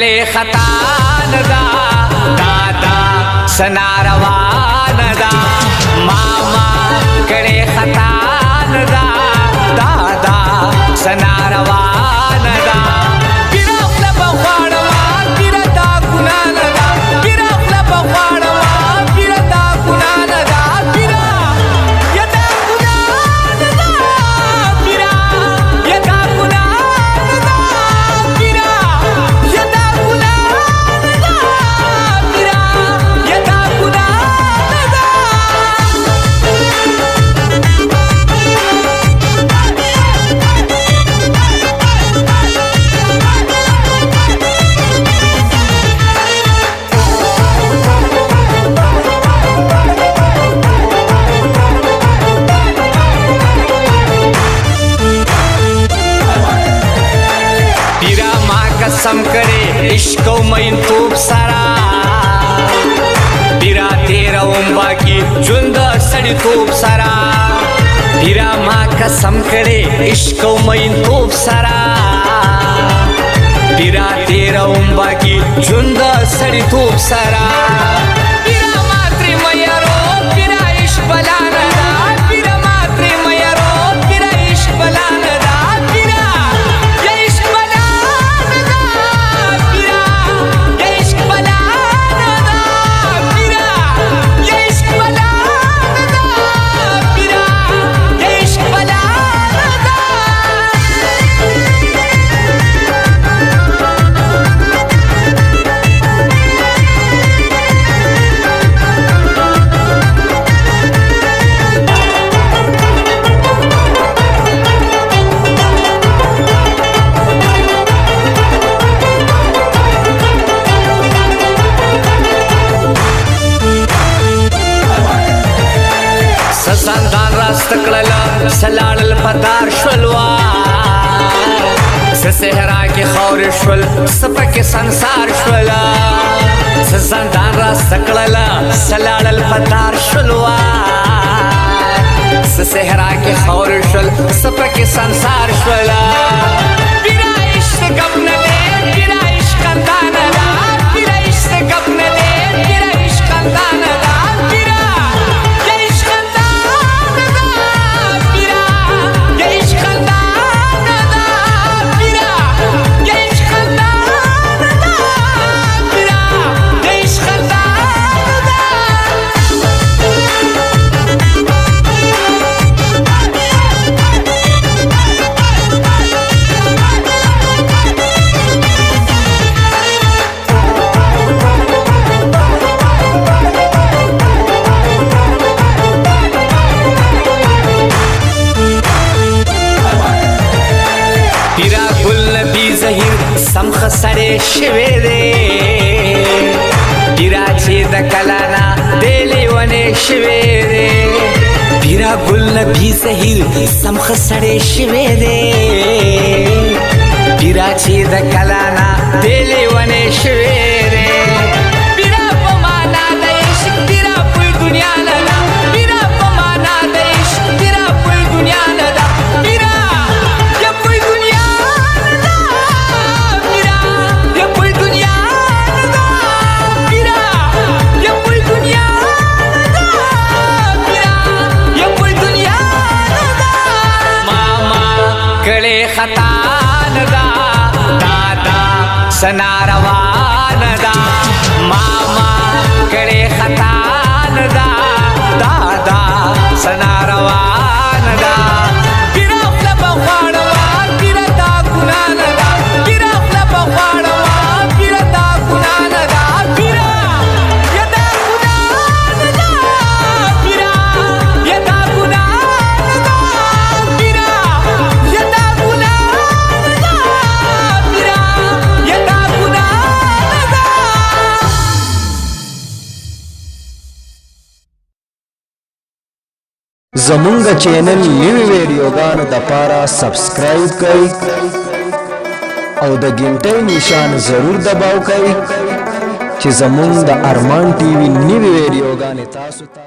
کړي خطا نه دا دادا سناروان دا ماما کړي خطا نه دا دادا سناروان دا پیرا خپل بغواړما پیرا دا ګنا نه دا پیرا خپل بغواړما پیرا دا ګنا نه دا پیرا یدا ګنا نه دا پیرا یدا ګنا نه دا پیرا یدا ګنا نه دا پیرا یدا ګنا نه دا قسم करे इश्क मईन तूप सारा पिरा तेरा बाकी जुंद सड़ी तूप सारा पिरा माँ कसम करे इश्क मईन तूप सारा पिरा तेरा बाकी जुंद सड़ी तूप सारा पिरा मात्री मयरो पिरा इश्क बलाना दा पिरा मात्री मयरो पिरा इश्क बलाना दा पिरा ये इश्क बलाना दा पिरा ये इश्क बलाना दा पिरा ये इश्क बलाना दा पिरा ये इश्क बलाना दा سندان راست کړل سلاړل پدار شولوا سهرا کې خور شول سپک سنسار شول سندان راست کړل سلاړل پدار شولوا سهرا کې خور شول سپک سنسار شول پیرا عشق غم نه پیرا عشق خندان دا پیرا عشق غم نه پیرا عشق خندان دا پیرا سمخ سره شوي دي پیرا چې د کلانا دلی ونه شوي دي پیرا ګل نبی زهیر سمخ سره شوي دي پیرا چې د کلانا دلی ونه شوي دي پیرا په معنا د عشق پیرا په دنیا نه دا پیرا په معنا د عشق پیرا په دنیا نه دا پیرا کړي خطا نه دا دادا سناروان دا ماما کړي خطا نه دا دادا سناروان دا پیرا خپل بغواړما پیرا دا ګنا نه دا پیرا خپل بغواړما پیرا دا ګنا نه دا پیرا یدا ګنا نه دا پیرا یدا ګنا نه دا پیرا یدا ګنا نه دا پیرا یدا ګنا نه دا زمونږ چینل نوی ویډیوګانو د پاره سبسکرایب کړئ او د غنټۍ نشان ضرور دباو کړئ چې زمونږ د ارمان ټي وي نوی ویډیوګانې تاسو ته